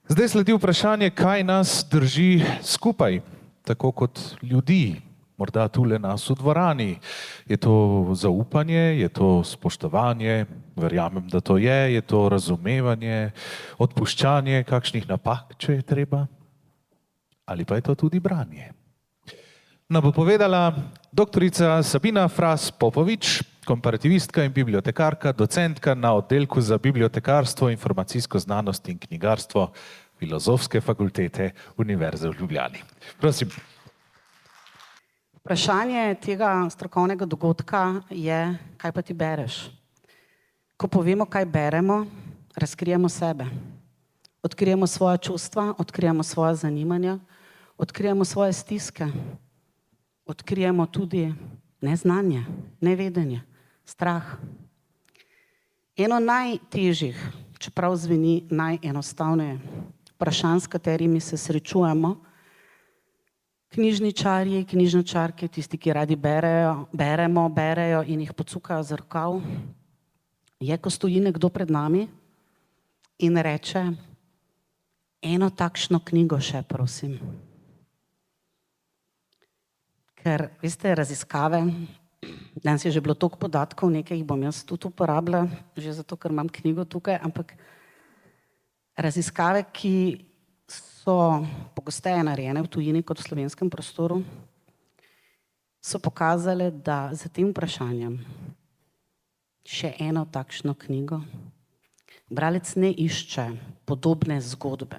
Zdaj sledi vprašanje, kaj nas drži skupaj, tako kot ljudi, morda tule nas v dvorani. Je to zaupanje, je to spoštovanje, verjamem, da to je to razumevanje, odpuščanje kakšnih napak, če je treba, ali pa je to tudi branje. Nam bo povedala doktorica Sabina Fras Popovič, komparativistka in bibliotekarka, docentka na oddelku za bibliotekarstvo, informacijsko znanost in knjigarstvo Filozofske fakultete Univerze v Ljubljani. Prosim. Vprašanje tega strokovnega dogodka je, kaj pa ti bereš? Ko povemo, kaj beremo, razkrijemo sebe. Odkrijemo svoja čustva, odkrijemo svoja zanimanja, odkrijemo svoje stiske. Odkrijemo tudi neznanje, nevedenje, strah. Eno najtežjih, čeprav zveni najenostavneje, vprašanj, s katerimi se srečujemo, knjižničarji, knjižničarke, tisti, ki radi berejo in jih pocukajo za rokav, je, ko stoji nekdo pred nami in reče: eno takšno knjigo še, prosim. Ker, veste, raziskave, danes je že bilo toliko podatkov, nekaj jih bom jaz tudi uporabila, že zato, ker imam knjigo tukaj, ampak raziskave, ki so pogosteje narejene v tujini kot v slovenskem prostoru, so pokazale, da za tem vprašanjem še eno takšno knjigo bralec ne išče podobne zgodbe,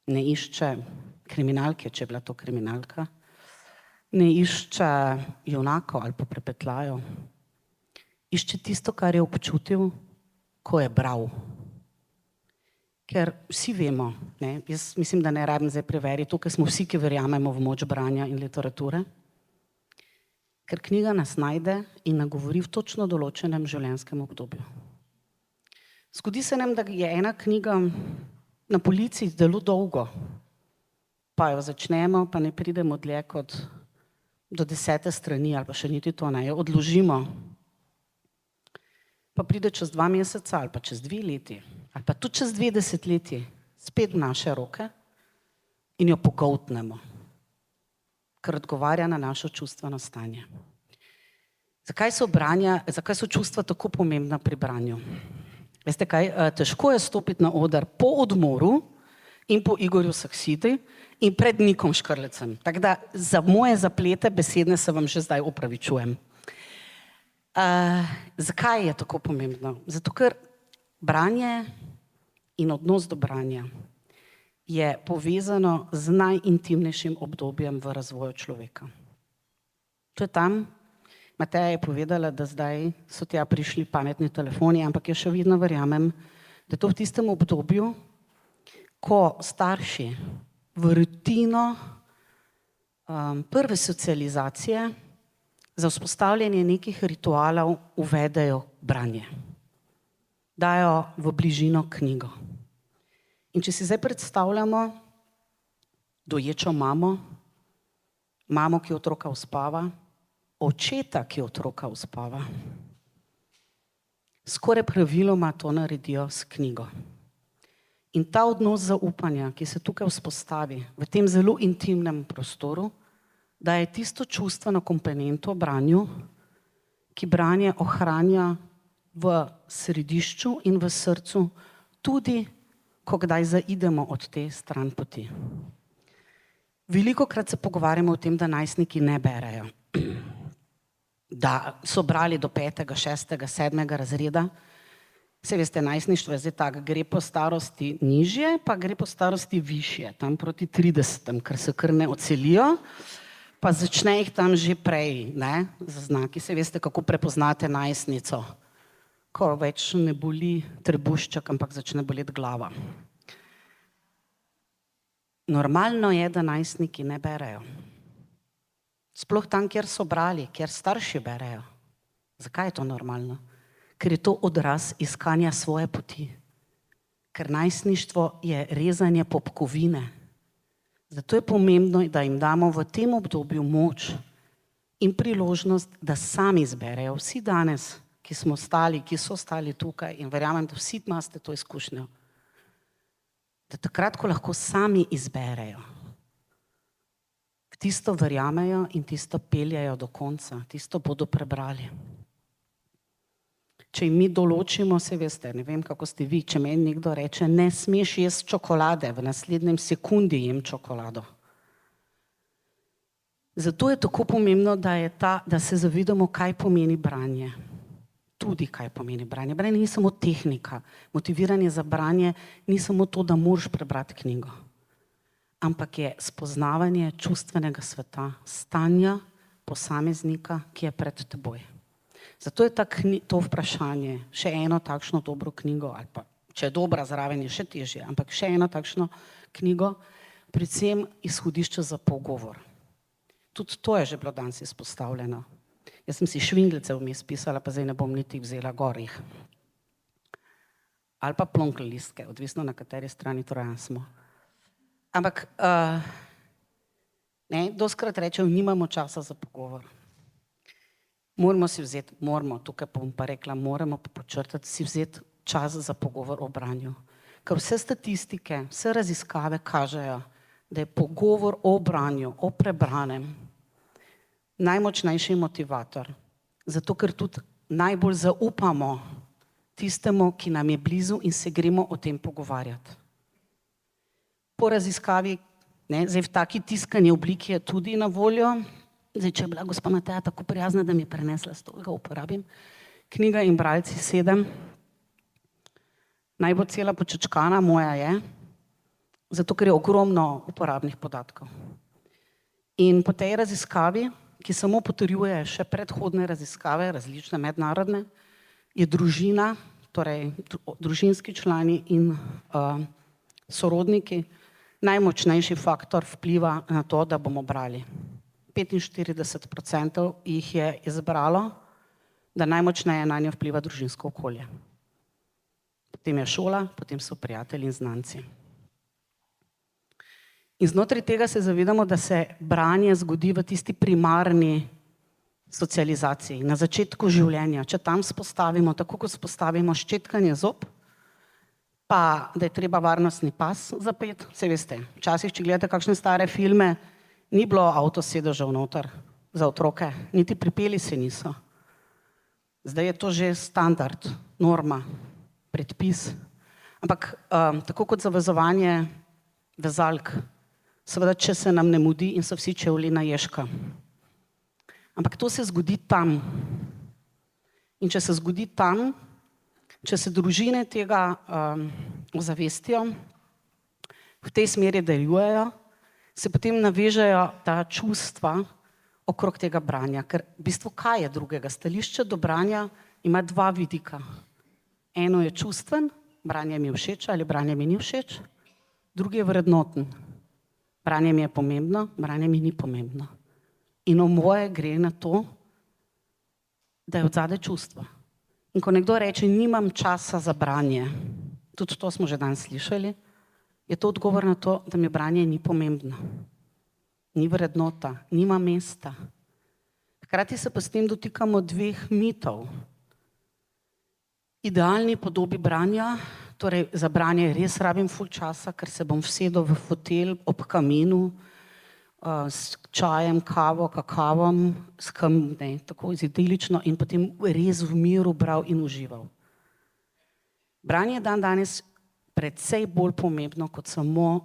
ne išče kriminalke, če je bila to kriminalka, ne išče junakov ali pa prepetljajev, išče tisto, kar je občutil, ko je bral. Ker vsi vemo, jaz mislim, da ne rabim zdaj preveriti, tukaj smo vsi, ki verjamemo v moč branja in literature, ker knjiga nas najde in nagovori v točno določenem življenjskem obdobju. Zgodi se nam, da je ena knjiga na polici zelo dolgo, pa jo začnemo, pa ne pridemo dlje kot do 10. strani, ali pa še niti to ne, jo odložimo. Pa pride čez 2 meseca, ali pa čez 2 leti, ali pa tudi čez 2 desetletji, spet v naše roke in jo pogoltnemo, ker odgovarja na našo čustveno stanje. Zakaj so čustva tako pomembna pri branju? Veste kaj, težko je stopiti na oder po odmoru in po Igorju Saksidi in pred Nikom Škrlecem. Tako da za moje zaplete besedne se vam že zdaj opravičujem. Zakaj je tako pomembno? Zato, ker branje in odnos do branja je povezano z najintimnejšim obdobjem v razvoju človeka. To je tam, Mateja je povedala, da zdaj so tja prišli pametni telefoni, ampak jaz še vedno verjamem, da to v tistem obdobju, ko starši v rutino prve socializacije za vzpostavljanje nekih ritualov uvedejo branje. Dajo v bližino knjigo. In če si zdaj predstavljamo doječo mamo, mamo, ki otroka uspava, očeta, ki otroka uspava, skoraj praviloma to naredijo s knjigo. In ta odnos zaupanja, ki se tukaj vzpostavi v tem zelo intimnem prostoru, da je tisto čustveno komponento o branju, ki branje ohranja v središču in v srcu, tudi ko kdaj zaidemo od te stran poti. Velikokrat se pogovarjamo o tem, da najstniki ne berejo, da so brali do 5., 6., 7. razreda. Saj veste, najstništvo je zdaj tako, gre po starosti nižje, pa gre po starosti višje, tam proti 30, ker se kar ne odselijo, pa začne jih tam že prej, zaznaki. Saj veste, kako prepoznate najstnico, ko več ne boli trebušček, ampak začne boleti glava. Normalno je, da najstniki ne berejo. Sploh tam, kjer so brali, kjer starši berejo. Zakaj je to normalno? Ker je to odraz iskanja svoje poti. Ker najstništvo je rezanje popkovine. Zato je pomembno, da jim damo v tem obdobju moč in priložnost, da sami izberejo. Vsi danes, ki smo stali, ki so stali tukaj in verjamem, da vsi imate to izkušnjo, da takrat, ko lahko sami izberejo, v tisto verjamejo in tisto peljejo do konca, tisto bodo prebrali. Če jim mi določimo, se veste, ne vem, kako ste vi, če meni nekdo reče, ne smeš jesti čokolade, v naslednjem sekundi jem čokolado. Zato je tako pomembno, da se zavedamo, kaj pomeni branje. Tudi kaj pomeni branje. Branje ni samo tehnika, motiviranje za branje ni samo to, da moraš prebrati knjigo, ampak je spoznavanje čustvenega sveta, stanja posameznika, ki je pred teboj. Zato je to vprašanje, še eno takšno dobro knjigo, ali pa če je dobra zraven, je še težje, ampak še eno takšno knjigo, predvsem izhodišče za pogovor. Tudi to je že bilo danes izpostavljeno. Jaz sem si švindlice vmes pisala, pa zdaj ne bom niti vzela gorih. Ali pa plonkl listke, odvisno na kateri strani Trojan smo. Ampak, dostikrat rečejo, nimamo časa za pogovor. Moramo si vzeti, tukaj bom pa rekla, moramo pa počrtati, si vzeti čas za pogovor o branju. Ker vse statistike, vse raziskave kažejo, da je pogovor o branju, o prebranem, najmočnejši motivator. Zato, ker tudi najbolj zaupamo tistemu, ki nam je blizu in se gremo o tem pogovarjati. Po raziskavi, zdaj v taki tiskani obliki je tudi na voljo, zdaj, če je bila gospa Mateja tako prijazna, da mi je prenesla, s to ga uporabim, knjiga In bralci 7, naj bo cela počečkana, moja je, zato ker je ogromno uporabnih podatkov. In po tej raziskavi, ki samo potrjuje še predhodne raziskave, različne mednarodne, je družina, torej družinski člani in sorodniki, najmočnejši faktor vpliva na to, da bomo brali. 45% jih je izbralo, da najmočneje na njo vpliva družinsko okolje. Potem je šola, potem so prijatelji in znanci. In znotraj tega se zavedamo, da se branje zgodi v tisti primarni socializaciji, na začetku življenja. Če tam spostavimo, tako kot spostavimo ščetkanje zob, pa da je treba varnostni pas zapeti, se veste, včasih, če gledate kakšne stare filme, ni bilo avtosedežev noter za otroke, niti pripeli se niso. Zdaj je to že standard, norma, predpis. Ampak tako kot zavezovanje vezalk, seveda, če se nam ne mudi in so vsi čevlji na ježka. Ampak to se zgodi tam. In če se zgodi tam, če se družine tega ozavestijo, v tej smeri delujejo, se potem navežejo ta čustva okrog tega branja. Ker v bistvu kaj je drugega? Stališče do branja ima dva vidika. Eno je čustven, branje mi je všeč ali branje mi ni všeč, drugi je vrednoten. Branje mi je pomembno, branje mi ni pomembno. In oboje gre na to, da je odzadaj čustvo. In ko nekdo reče, nimam časa za branje, tudi to smo že danes slišali, je to odgovor na to, da mi branje ni pomembno. Ni vrednota, nima mesta. Hkrati se pa s tem dotikamo dveh mitov. Idealni podobi branja, torej za branje res rabim ful časa, ker se bom vsedel v fotelj ob kaminu, s čajem, kavo, kakavom, tako idilično in potem res v miru bral in užival. Branje je danes precej bolj pomembno kot samo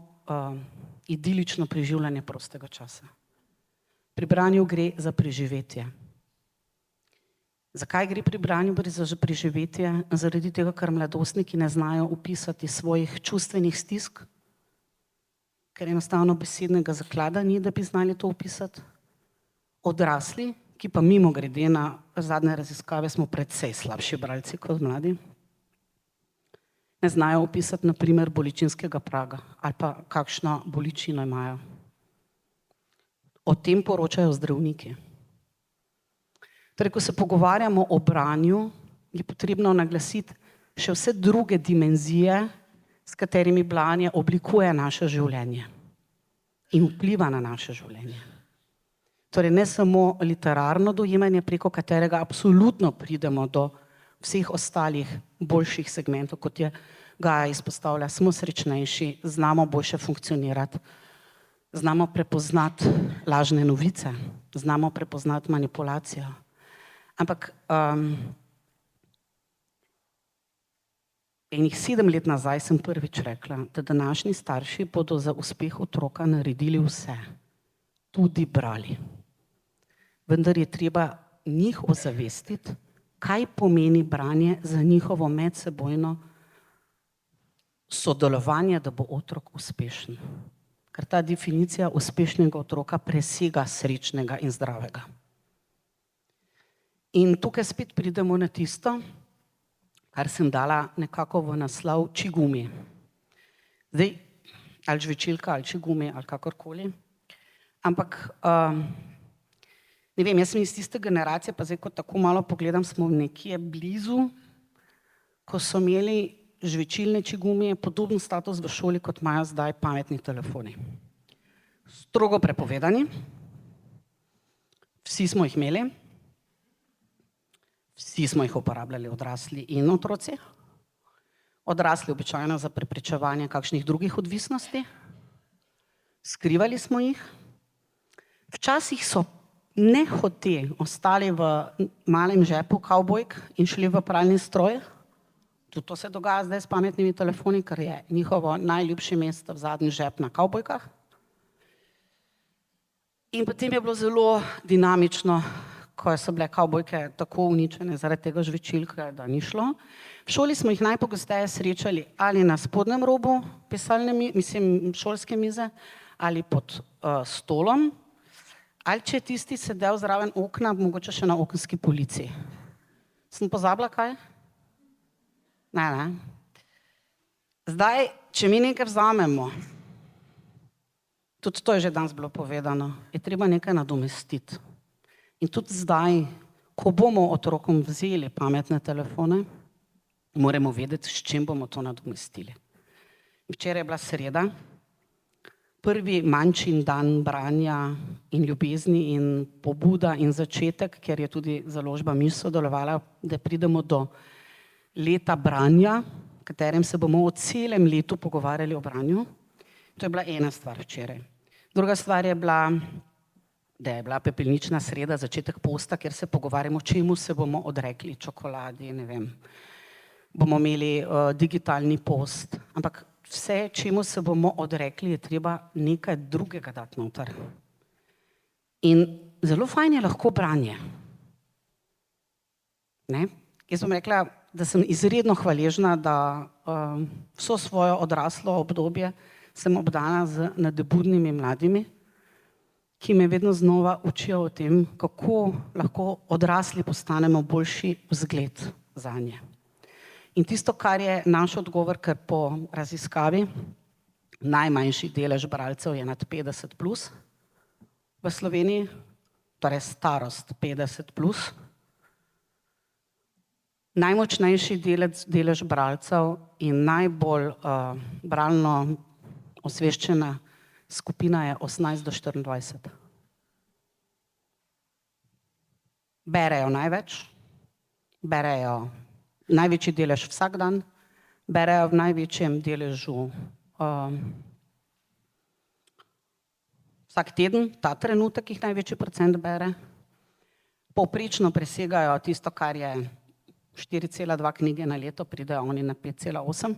idilično preživljanje prostega časa. Pri branju gre za preživetje. Zakaj gre pri branju za preživetje? Zaradi tega, ker mladostniki ne znajo opisati svojih čustvenih stisk, ker enostavno besednega zaklada ni, da bi znali to opisati. Odrasli, ki pa mimogrede na zadnje raziskave smo precej slabši bralci kot mladi, ne znajo opisati na primer bolečinskega praga ali pa kakšno bolečino imajo. O tem poročajo zdravniki. Torej, ko se pogovarjamo o branju, je potrebno naglasiti še vse druge dimenzije, s katerimi branje oblikuje naše življenje in vpliva na naše življenje. Torej, ne samo literarno dojemanje, preko katerega absolutno pridemo do vseh ostalih boljših segmentov, kot je Gaja izpostavlja, smo srečnejši, znamo boljše funkcionirati, znamo prepoznati lažne novice, znamo prepoznati manipulacijo. Ampak enih 7 let nazaj sem prvič rekla, da današnji starši bodo za uspeh otroka naredili vse, tudi brali. Vendar je treba njih ozavestiti, kaj pomeni branje za njihovo medsebojno sodelovanje, da bo otrok uspešen. Ker ta definicija uspešnega otroka presega srečnega in zdravega. In tukaj spet pridemo na tisto, kar sem dala nekako v naslov čigumi. Zdaj, ali žvečilka, ali čigumi, ali kakorkoli. Ampak, ne vem, jaz sem iz tiste generacije, pa zdaj, ko tako malo pogledam, smo nekje blizu, ko so imeli žvečilne čigumije podoben status v šoli, kot imajo zdaj pametni telefoni. Strogo prepovedani, vsi smo jih imeli, vsi smo jih uporabljali, odrasli in otroci. Odrasli običajno za preprečevanje kakšnih drugih odvisnosti, skrivali smo jih. Včasih so nehote ostali v malem žepu kavbojk in šli v pralni stroj. Tudi to se dogaja zdaj s pametnimi telefoni, ker je njihovo najljubše mesto v zadnji žep na kavbojkah. In potem je bilo zelo dinamično, ko so bile kavbojke tako uničene zaradi tega žvečilka, da ni šlo. V šoli smo jih najpogosteje srečali ali na spodnjem robu šolske mize, ali pod stolom, ali če je tisti sedel zraven okna, mogoče še na okenski polici. Sem pozabila kaj? Ne. Zdaj, če mi nekaj vzamemo, tudi to je že danes bilo povedano, je treba nekaj nadomestiti. In tudi zdaj, ko bomo otrokom vzeli pametne telefone, moramo vedeti, s čim bomo to nadomestili. Včeraj je bila sreda, prvi manjšin dan branja in ljubezni in pobuda in začetek, ker je tudi založba Miš sodelovala, da pridemo do leta branja, v katerem se bomo o celem letu pogovarjali o branju. To je bila ena stvar včeraj. Druga stvar je bila, da je bila pepelnična sreda, začetek posta, kjer se pogovarjamo, čemu se bomo odrekli, čokoladi, ne vem. Bomo imeli digitalni post, ampak vse, čemu se bomo odrekli, je treba nekaj drugega dati noter. In zelo fajn je lahko branje. Ne? Jaz bom rekla, da sem izredno hvaležna, da vso svojo odraslo obdobje sem obdana z nadebudnimi mladimi, ki me vedno znova učijo o tem, kako lahko odrasli postanemo boljši vzgled zanje. In tisto, kar je naš odgovor, ker po raziskavi najmanjši delež bralcev je nad 50 plus v Sloveniji, torej starost 50 plus. Najmočnejši delež bralcev in najbolj bralno osveščena skupina je 18 do 24. Berejo največ, berejo največji delež vsak dan, berejo v največjem deležu vsak teden, ta trenutek jih največji procent bere. Povprečno presegajo tisto, kar je 4,2 knjige na leto, pridejo oni na 5,8.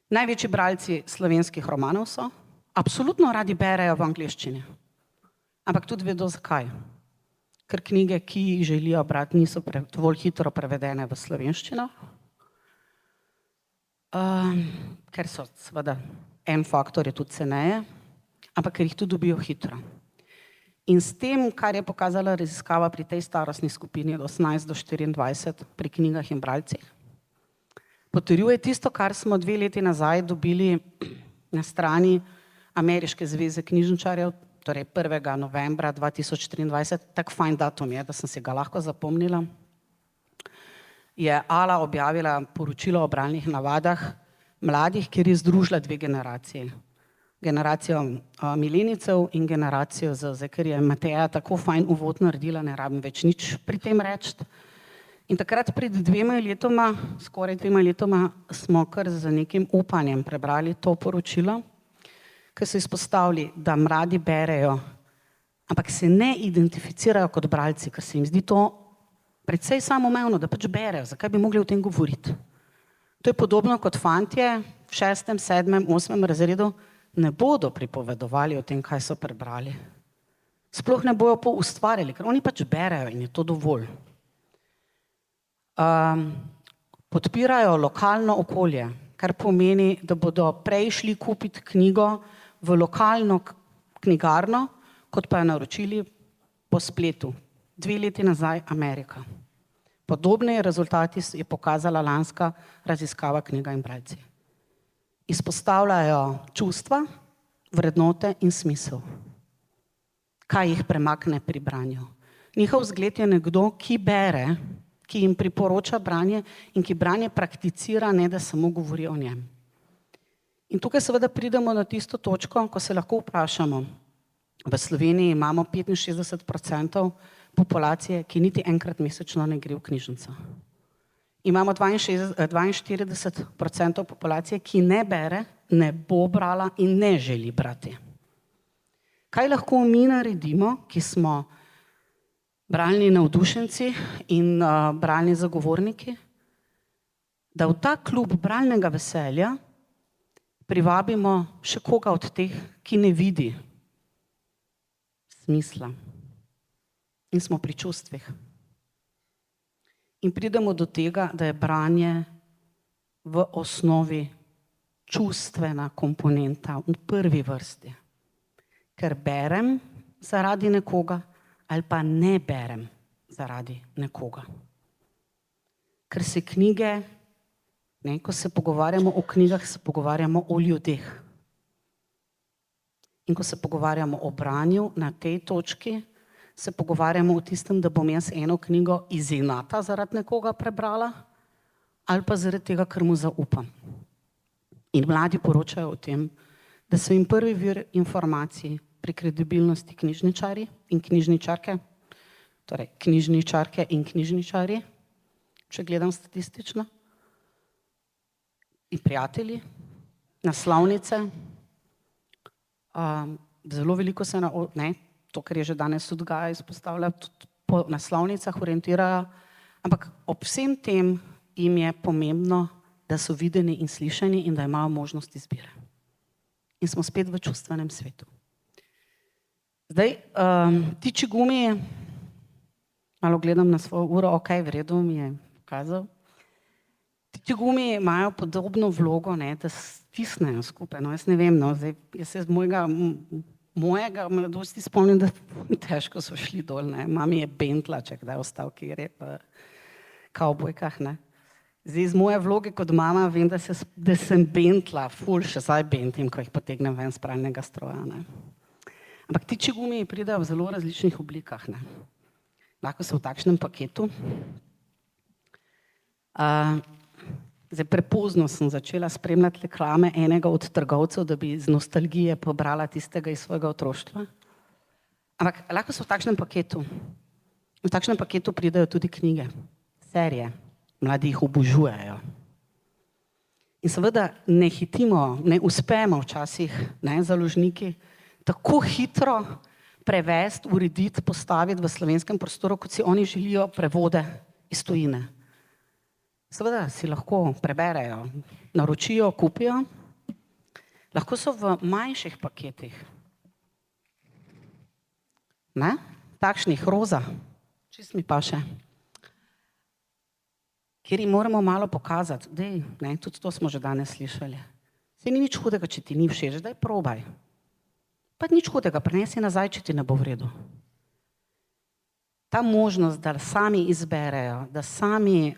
Največji bralci slovenskih romanov so, absolutno radi berejo v angleščini, ampak tudi vedo zakaj. Ker knjige, ki jih želijo brati, niso dovolj hitro prevedene v slovenščino, ker so seveda en faktor je tudi ceneje, ampak ker jih tudi dobijo hitro. In s tem, kar je pokazala raziskava pri tej starostni skupini od 18 do 24 pri knjigah in bralcih, potrjuje tisto, kar smo 2 leti nazaj dobili na strani Ameriške zveze knjižničarjev, torej 1. novembra 2023, tak fajn datum je, da sem si ga lahko zapomnila, je Ala objavila poročilo o bralnih navadah mladih, kjer je združila 2 generaciji. Generacijo milenijcev in generacijo Z, ker je Mateja tako fajn uvod naredila, ne rabim več nič pri tem reči. In takrat pred 2 letoma, skoraj 2 letoma, smo kar z nekim upanjem prebrali to poročilo, ki so izpostavili, da mladi berejo, ampak se ne identificirajo kot bralci, ker se jim zdi to precej samoumevno, da pač berejo, zakaj bi mogli o tem govoriti. To je podobno kot fantje v 6., 7., 8. razredu ne bodo pripovedovali o tem, kaj so prebrali. Sploh ne bojo poustvarjali, ker oni pač berejo in je to dovolj. Podpirajo lokalno okolje, kar pomeni, da bodo prej šli kupiti knjigo v lokalno knjigarno, kot pa jo naročili po spletu. 2 leti nazaj Amerika. Podobne rezultati je pokazala lanska raziskava Knjiga in bralci. Izpostavljajo čustva, vrednote in smisel. Kaj jih premakne pri branju. Njihov vzgled je nekdo, ki bere, ki jim priporoča branje in ki branje prakticira, ne da samo govori o njem. In tukaj seveda pridemo na tisto točko, ko se lahko vprašamo. V Sloveniji imamo 65% populacije, ki niti enkrat mesečno ne gre v knjižnico. Imamo 42% populacije, ki ne bere, ne bo brala in ne želi brati. Kaj lahko mi naredimo, ki smo bralni navdušenci in bralni zagovorniki, da v ta klub bralnega veselja privabimo še koga od teh, ki ne vidi smisla in smo pri čustvih. In pridemo do tega, da je branje v osnovi čustvena komponenta v prvi vrsti. Ker berem zaradi nekoga ali pa ne berem zaradi nekoga. Ker se knjige, ko se pogovarjamo o knjigah, se pogovarjamo o ljudeh. In ko se pogovarjamo o branju na tej točki, se pogovarjamo o tistem, da bom jaz eno knjigo iz inata zaradi nekoga prebrala ali pa zaradi tega, ker mu zaupam. In mladi poročajo o tem, da so jim prvi vir informacij pri kredibilnosti knjižničarji in knjižničarke, torej knjižničarke in knjižničarji, če gledam statistično, in prijatelji, naslovnice, zelo veliko se to, kar je že danes tudi Gaja izpostavlja, tudi po naslovnicah orientirajo, ampak ob vsem tem jim je pomembno, da so videni in slišani in da imajo možnost izbire. In smo spet v čustvenem svetu. Zdaj, Tiči gumi, malo gledam na svojo uro, ok, v redu mi je pokazal. Tiči gumi imajo podobno vlogo, da stisnejo skupaj, jaz ne vem, zdaj, jaz se z mojega mladosti spomnim, da težko so šli dol, mami je bentla, če kdaj ostal, kjer je v kavbojkah, Zdaj, iz moje vloge kot mama vem, da sem bentla, ful še zdaj bentim, ko jih potegnem ven z pralnega stroja, Ampak tiči gumi pridejo v zelo različnih oblikah, Lahko so v takšnem paketu. Zdaj, prepozno sem začela spremljati reklame enega od trgovcev, da bi z nostalgije pobrala tistega iz svojega otroštva. Ampak lahko so v takšnem paketu. V takšnem paketu pridejo tudi knjige, serije. Mladi jih obožujejo. In seveda ne hitimo, ne uspemo včasih, založniki, tako hitro prevesti, urediti, postaviti v slovenskem prostoru, kot si oni želijo prevode iz tujine. Seveda si lahko preberejo, naročijo, kupijo. Lahko so v manjših paketih. Takšnih roza, čist mi pa še. Kjer jim moramo malo pokazati, tudi to smo že danes slišali. Saj ni nič hudega, če ti ni všeč, daj probaj. Pa nič hudega, prinesi nazaj, če ti ne bo v redu. Ta možnost, da sami izberejo, da sami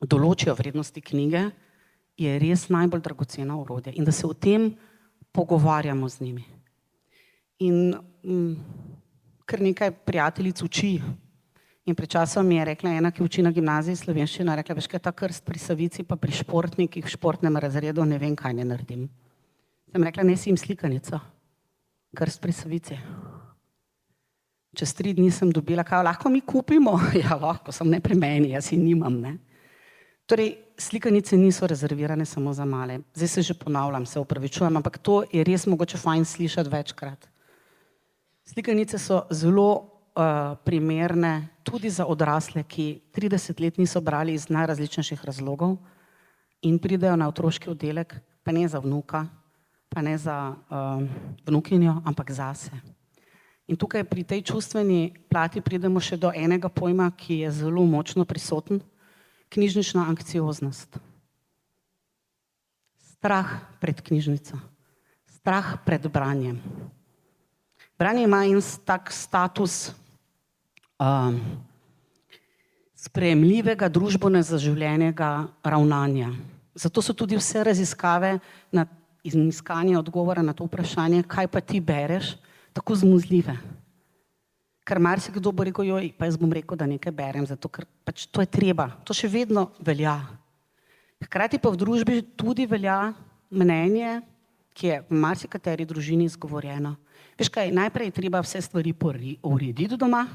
določijo vrednosti knjige, je res najbolj dragoceno orodje in da se o tem pogovarjamo z njimi. In kar nekaj prijateljic uči. In pred časom mi je rekla ena, ki uči na gimnaziji slovenščino, rekla, veš kaj, ta krst pri Savici pa pri športnikih v športnem razredu ne vem, kaj ne naredim. Sem rekla, nesi jim slikanico. Krst pri Savici. Čez 3 dni sem dobila, kaj lahko mi kupimo? Ja, lahko, sem ne pri meni, jaz jih nimam. Ne? Torej, slikanice niso rezervirane samo za male. Zdaj se že ponavljam, se opravičujem, ampak to je res mogoče fajn slišati večkrat. Slikanice so zelo primerne tudi za odrasle, ki 30 let niso brali iz najrazličnejših razlogov in pridejo na otroški oddelek, pa ne za vnuka, pa ne za vnukinjo, ampak zase. In tukaj pri tej čustveni plati pridemo še do enega pojma, ki je zelo močno prisoten, knjižnična anksioznost. Strah pred knjižnico, strah pred branjem. Branje ima en tak status sprejemljivega družbeno zaživljenega ravnanja. Zato so tudi vse raziskave na iskanje odgovora na to vprašanje, kaj pa ti bereš, tako zmuzljive. Ker marsikdo bo rekel, joj, pa jaz bom rekel, da nekaj berem, zato ker pač to je treba, to še vedno velja. Hkrati pa v družbi tudi velja mnenje, ki je v marsikateri družini izgovorjeno. Veš kaj, najprej je treba vse stvari urediti doma,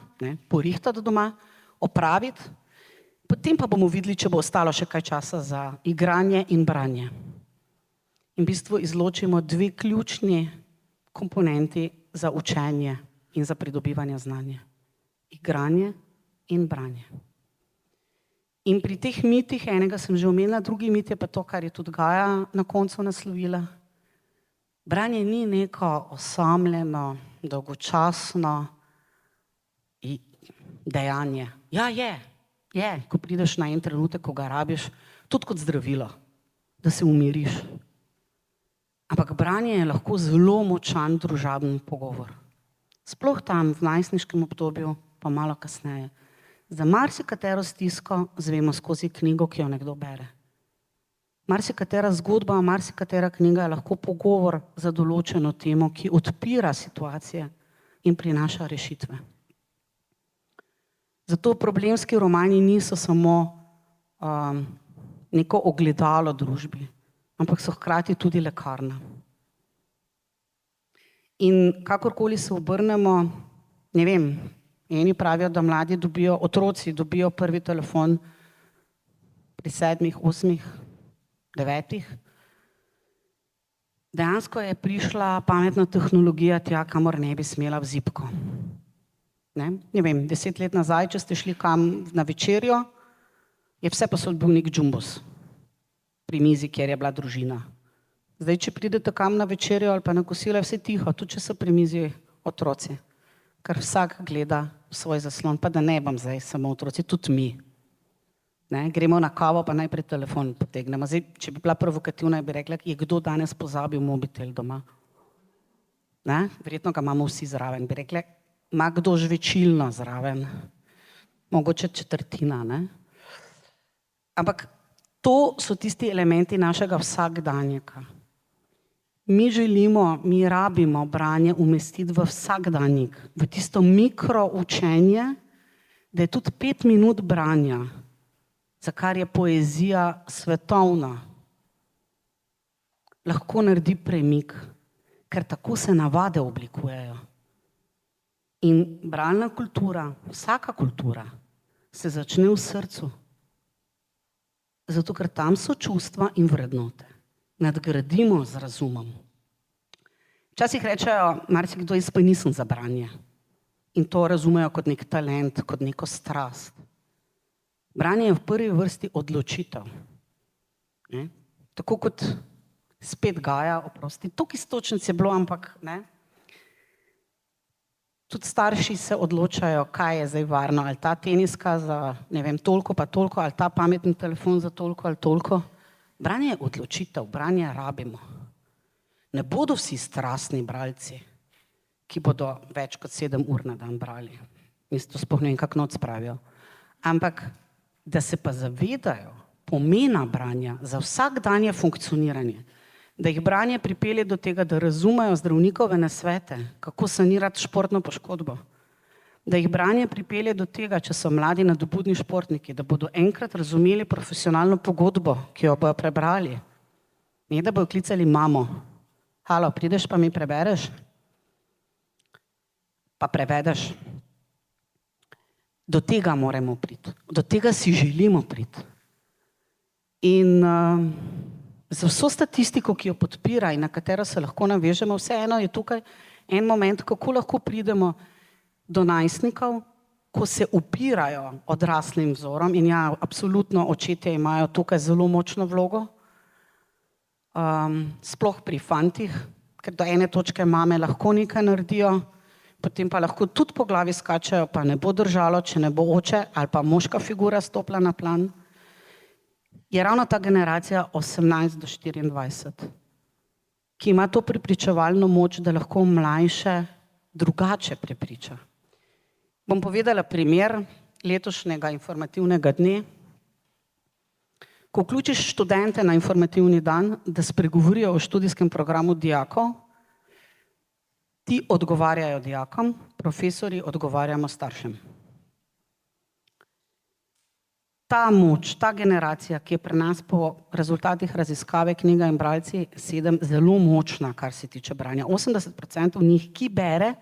porihtati doma, opraviti, potem pa bomo videli, če bo ostalo še kaj časa za igranje in branje. In v bistvu izločimo 2 ključni komponenti za učenje in za pridobivanje znanja. Igranje in branje. In pri teh mitih, enega sem že omenila, drugi mit je pa to, kar je tudi Gaja na koncu naslovila. Branje ni neko osamljeno, dolgočasno dejanje. Ja, je, ko prideš na en trenutek, ko ga rabiš, tudi kot zdravilo, da se umiriš. Ampak branje je lahko zelo močan družabni pogovor. Sploh tam v najstniškem obdobju, pa malo kasneje. Za marsikatero stisko zvemo skozi knjigo, ki jo nekdo bere. Marsikatera zgodba, marsikatera knjiga je lahko pogovor za določeno temo, ki odpira situacije in prinaša rešitve. Zato problemski romani niso samo neko ogledalo družbi, ampak so hkrati tudi lekarna. In kakorkoli se obrnemo, ne vem, eni pravijo, da mladi otroci dobijo prvi telefon pri 7, 8, 9. Dejansko je prišla pametna tehnologija tja, kamor ne bi smela v zibko. Ne vem, 10 let nazaj, če ste šli kam na večerjo, je vse posod bil nek džumbus pri mizi, kjer je bila družina. Zdaj, če pridete kam na večerjo ali pa na kosilo, je vse tiho, tudi če so pri mizi otroci. Ker vsak gleda svoj zaslon, pa da ne bom zdaj samo otroci, tudi mi. Gremo na kavo, pa najprej telefon potegnemo. Zdaj, če bi bila provokativna, bi rekla, je kdo danes pozabil mobitel doma? Verjetno ga imamo vsi zraven. Bi rekla, ima kdo žvečilno zraven? Mogoče četrtina, ne? Ampak to so tisti elementi našega vsakdanjika. Mi rabimo branje umestiti v vsakdanjik, v tisto mikroučenje, da je tudi 5 minut branja, za kar je poezija svetovna, lahko naredi premik, ker tako se navade oblikujejo. In bralna kultura, vsaka kultura, se začne v srcu. Zato, ker tam so čustva in vrednote. Nadgradimo z razumom. Včasih rečejo, marsikdo, jaz pa nisem za branje. In to razumejo kot nek talent, kot neko strast. Branje je v prvi vrsti odločitev. Tako kot spet Gaja, oprosti, toliko istočnic je bilo, ampak tudi starši se odločajo, kaj je zdaj varno, ali ta teniska za, ne vem, toliko pa toliko, ali ta pametni telefon za toliko ali toliko. Branje je odločitev, branje rabimo. Ne bodo vsi strastni bralci, ki bodo več kot 7 ur na dan brali. Mislim, to sploh ne vem, kako noč spravijo. Ampak, da se pa zavedajo pomena branja za vsakdanje funkcioniranje, da jih branje pripelje do tega, da razumejo zdravnikove nasvete, kako sanirati športno poškodbo, da jih branje pripelje do tega, če so mladi nadobudni športniki, da bodo enkrat razumeli profesionalno pogodbo, ki jo bodo prebrali. Ne, da bodo klicali mamo. Halo, prideš pa mi prebereš? Pa prevedeš. Do tega moramo priti, do tega si želimo priti. In za vso statistiko, ki jo podpira in na katero se lahko navežemo, vseeno je tukaj en moment, kako lahko pridemo do najstnikov, ko se upirajo odraslim vzorom in ja, absolutno očetje imajo tukaj zelo močno vlogo, sploh pri fantih, ker do ene točke mame lahko nekaj naredijo, potem pa lahko tudi po glavi skačejo, pa ne bo držalo, če ne bo oče ali pa moška figura stopila na plan. Je ravno ta generacija 18 do 24, ki ima to prepričevalno moč, da lahko mlajše drugače prepriča. Bom povedala primer letošnjega informativnega dne. Ko vključiš študente na informativni dan, da spregovorijo o študijskem programu dijakov, ti odgovarjajo dijakom, profesorji odgovarjamo staršem. Ta moč, ta generacija, ki je pri nas po rezultatih raziskave Knjiga in bralci 7 zelo močna, kar se tiče branja. 80% njih, ki bere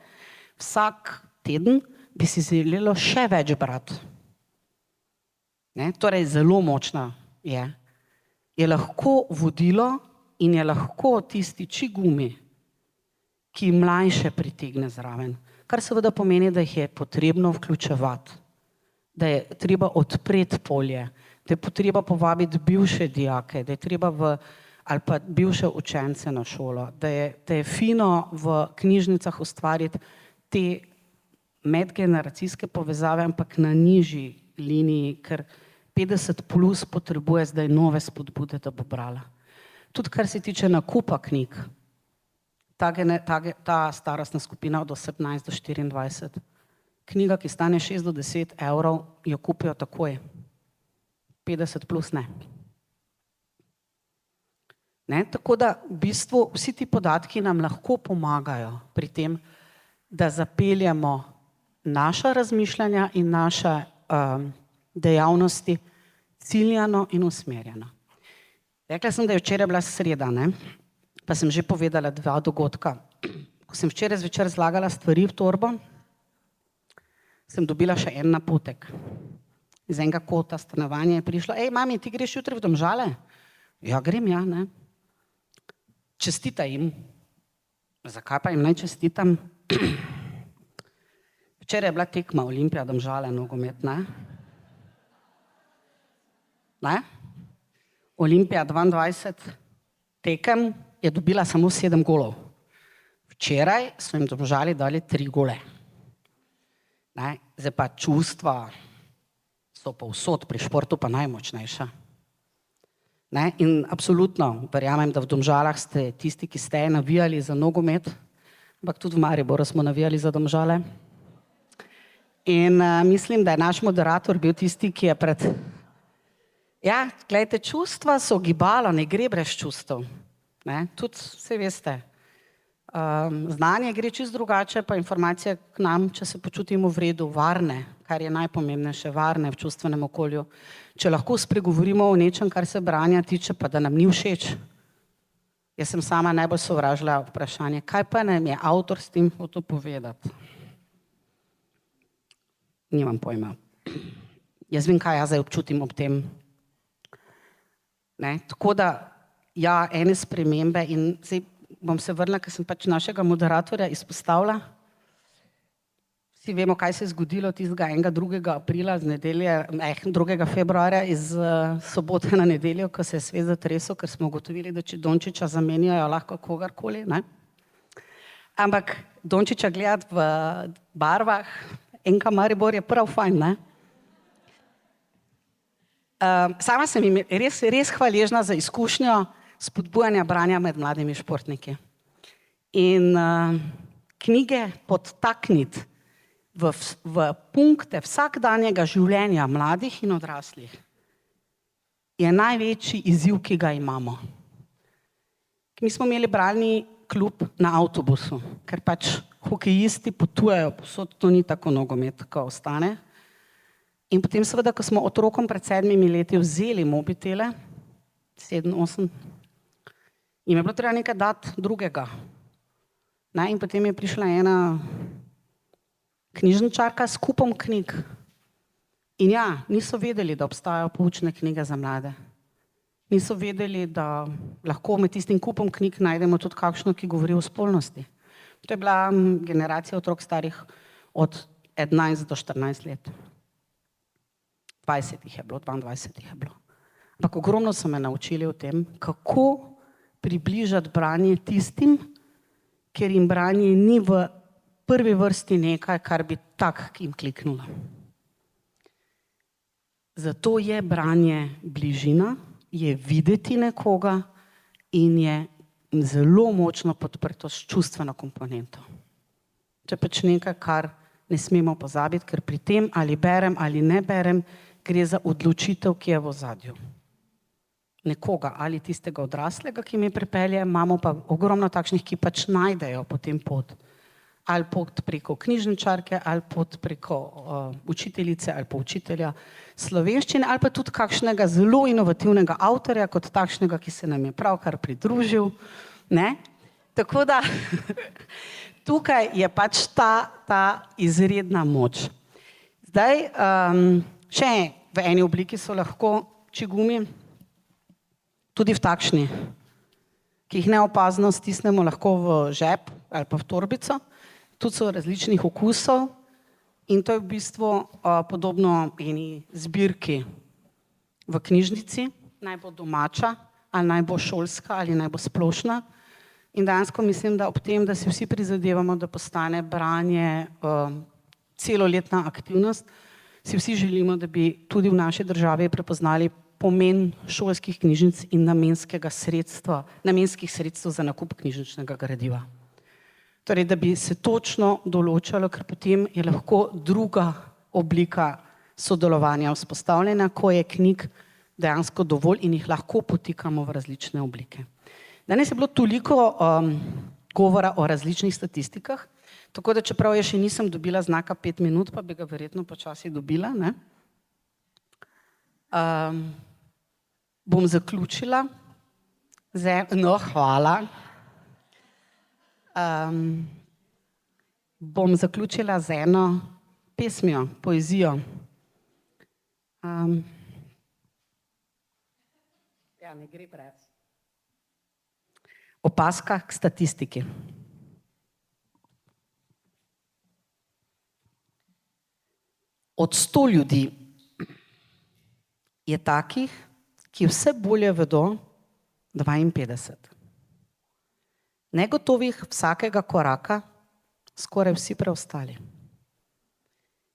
vsak teden, bi si želelo še več brati. Torej, zelo močna je. Je lahko vodilo in je lahko tisti čigumi, ki mlajše pritegne zraven. Kar seveda pomeni, da jih je potrebno vključevati, da je treba odpreti polje, da je treba povabiti bivše dijake, da je treba ali pa bivše učence na šolo, da je fino v knjižnicah ustvariti te medgeneracijske povezave, ampak na nižji liniji, ker 50 plus potrebuje zdaj nove spodbude, da bo brala. Tudi kar se tiče nakupa knjig, ta starostna skupina od 18 do 24, knjiga, ki stane 6 do 10 evrov, jo kupijo takoj. 50 plus ne. Tako da v bistvu vsi ti podatki nam lahko pomagajo pri tem, da zapeljemo naša razmišljanja in naše dejavnosti ciljano in usmerjeno. Rekla sem, da je včeraj bila sreda, pa sem že povedala 2 dogodka. Ko sem včeraj zvečer zlagala stvari v torbo, sem dobila še en napotek. Iz enega kota stanovanja je prišlo: "Ej, mami, ti greš jutri v Domžale?" "Ja, grem, ja, ne." "Čestitaj jim." "Zakaj pa jim naj čestitam?" "Včeraj je bila tekma Olimpija Domžale, nogomet, ne? Olimpija 22 tekem je dobila samo 7 golov. Včeraj so jim Domžali dali 3 gole. Zdaj pa čustva so povsod, pri športu pa najmočnejša. In absolutno verjamem, da v Domžalah ste tisti, ki ste navijali za nogomet, ampak tudi v Mariboru smo navijali za Domžale. In mislim, da je naš moderator bil tisti, ki je glejte, čustva so gibalo, ne gre brez čustev. Tudi, vse veste, znanje gre čisto drugače, pa informacije k nam, če se počutimo v redu, varne, kar je najpomembnejše, varne v čustvenem okolju. Če lahko spregovorimo o nečem, kar se branja tiče, pa da nam ni všeč. Jaz sem sama najbolj sovražila vprašanje, kaj pa nam je avtor s tem hotel povedati. Nimam pojma. Jaz vem, kaj jaz zdaj občutim ob tem. Tako da, ja, ene spremembe in zdaj bom se vrnila, ker sem pač našega moderatorja izpostavila. Vsi vemo, kaj se je zgodilo tistega 2. aprila, 2. februarja iz sobote na nedeljo, ko se je svet zatresel, ker smo ugotovili, da če Dončića zamenjajo, lahko kogarkoli. Ampak Dončića gledati v barvah NK Maribor je prav fajn, Sama sem jim res hvaležna za izkušnjo spodbujanja branja med mladimi športniki. In knjige podtakniti v punkte vsakdanjega življenja mladih in odraslih je največji izziv, ki ga imamo. Mi smo imeli bralni klub na avtobusu, ker pač hokejisti potujejo povsod, to ni tako nogomet, ko ostane. In potem seveda, ko smo otrokom pred 7 leti vzeli mobitele, 7, 8, jim je bilo treba nekaj dati drugega. In potem je prišla ena knjižničarka s kupom knjig In ja, niso vedeli, da obstajajo poučne knjige za mlade. Niso vedeli, da lahko med tistim kupom knjig najdemo tudi kakšno, ki govori o spolnosti. To je bila generacija otrok starih od 11 do 14 let. 20 jih je bilo, 22 jih je bilo. Ampak ogromno so me naučili o tem, kako približati branje tistim, ker jim branje ni v prvi vrsti nekaj, kar bi tak jim kliknulo. Zato je branje bližina, je videti nekoga in je zelo močno podprto s čustveno komponento. To je pač nekaj, kar ne smemo pozabiti, ker pri tem ali berem ali ne berem, gre za odločitev, ki je v ozadju. Nekoga ali tistega odraslega, ki me pripelje, imamo pa ogromno takšnih, ki pač najdejo potem pot. Ali pot preko knjižničarke, ali pot preko učiteljice ali pa učitelja slovenščine, ali pa tudi kakšnega zelo inovativnega avtorja, kot takšnega, ki se nam je pravkar pridružil. Ne? Tako da tukaj je pač ta izredna moč. Zdaj, še v eni obliki so lahko čigumi, tudi v takšni, ki jih neopazno stisnemo lahko v žep ali pa v torbico. Tudi so različnih okusov in to je v bistvu podobno eni zbirki v knjižnici, naj bo domača, ali naj bo šolska, ali naj bo splošna. In dejansko mislim, da ob tem, da si vsi prizadevamo, da postane branje celoletna aktivnost, si vsi želimo, da bi tudi v naši državi prepoznali pomen šolskih knjižnic in namenskih sredstev za nakup knjižničnega gradiva. Torej, da bi se točno določalo, ker potem je lahko druga oblika sodelovanja vzpostavljena, ko je knjig dejansko dovolj in jih lahko potikamo v različne oblike. Danes je bilo toliko govora o različnih statistikah, tako da čeprav jaz še nisem dobila znaka 5 minut, pa bi ga verjetno počasi dobila, ne? Bom zaključila hvala. Bom zaključila z eno pesmijo, poezijo. Ja, ne gre brez. Opazka k statistiki. Od 100 ljudi je takih, ki vse bolje vedo 52. Negotovih vsakega koraka skoraj vsi preostali.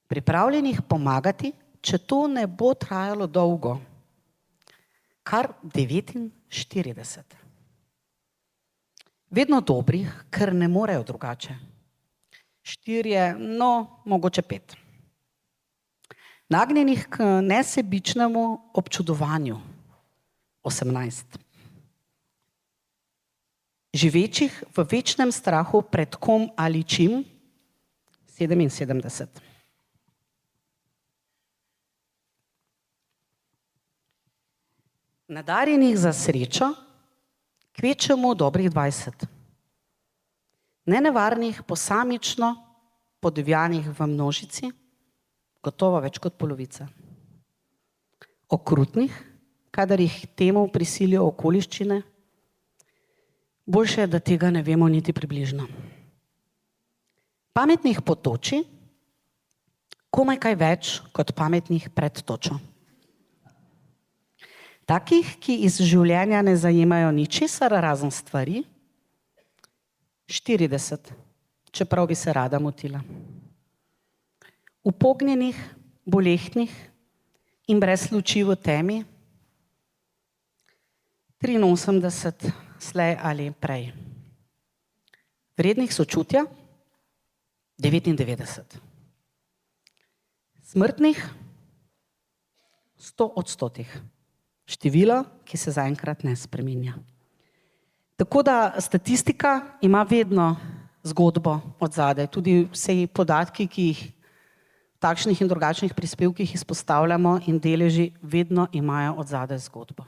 Pripravljenih pomagati, če to ne bo trajalo dolgo, kar 49. Vedno dobrih, ker ne morejo drugače. 4, no, mogoče 5. Nagnjenih k nesebičnemu občudovanju 18. Živečih v večnem strahu pred kom ali čim 77. Nadarjenih za srečo kvečemu dobrih 20. Nenevarnih posamično, podivjanih v množici, gotovo več kot polovica. Okrutnih, kadar jih temu prisilijo okoliščine, boljše je, da tega ne vemo niti približno. Pametnih po toči, komaj kaj več kot pametnih pred točo. Takih, ki iz življenja ne zajemajo ničesar razen stvari, 40, čeprav bi se rada motila. Upognjenih, bolehnih in brez luči v temi, 83, slej ali prej. Vrednih sočutja, 99. Smrtnih, 100%. Število, ki se zaenkrat ne spreminja. Tako da statistika ima vedno zgodbo od zadaj, tudi vse podatki, ki jih v takšnih in drugačnih prispevkih izpostavljamo in deleži vedno imajo od zadaj zgodbo.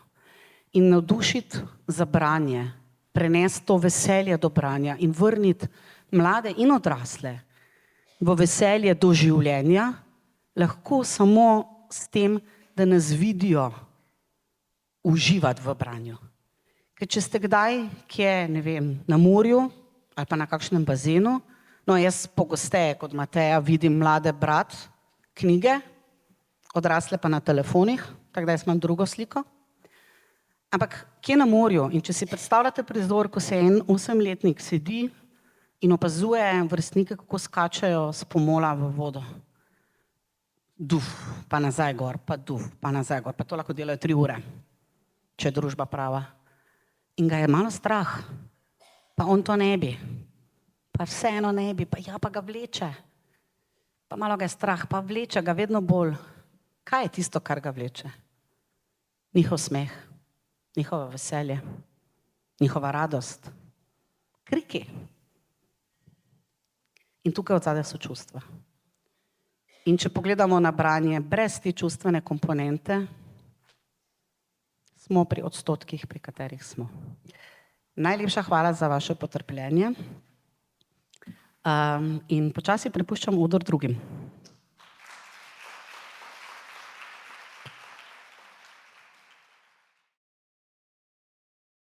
In navdušiti za branje, prenesti to veselje do branja in vrniti mlade in odrasle v veselje do življenja, lahko samo s tem, da nas vidijo uživati v branju. Ker če ste kdaj, kje, ne vem, na morju ali pa na kakšnem bazenu, no jaz pogosteje kot Mateja vidim mlade brati knjige, odrasle pa na telefonih, tako da jaz imam drugo sliko. Ampak kje na morju in če si predstavljate prizor, ko se en 8-letnik sedi in opazuje vrstnike, kako skačejo s pomola v vodo. Duf, pa nazaj gor, pa duf, pa nazaj gor, pa to lahko delajo 3 ure, če je družba prava. In ga je malo strah, pa on to ne bi, pa vseeno ne bi, pa ja, pa ga vleče. Pa malo ga je strah, pa vleče ga vedno bolj. Kaj je tisto, kar ga vleče? Njihov smeh, njihovo veselje, njihova radost, kriki. In tukaj odzadaj so čustva. In če pogledamo na branje brez te čustvene komponente, smo pri odstotkih, pri katerih smo. Najlepša hvala za vaše potrpljenje in počasi prepuščam odor drugim.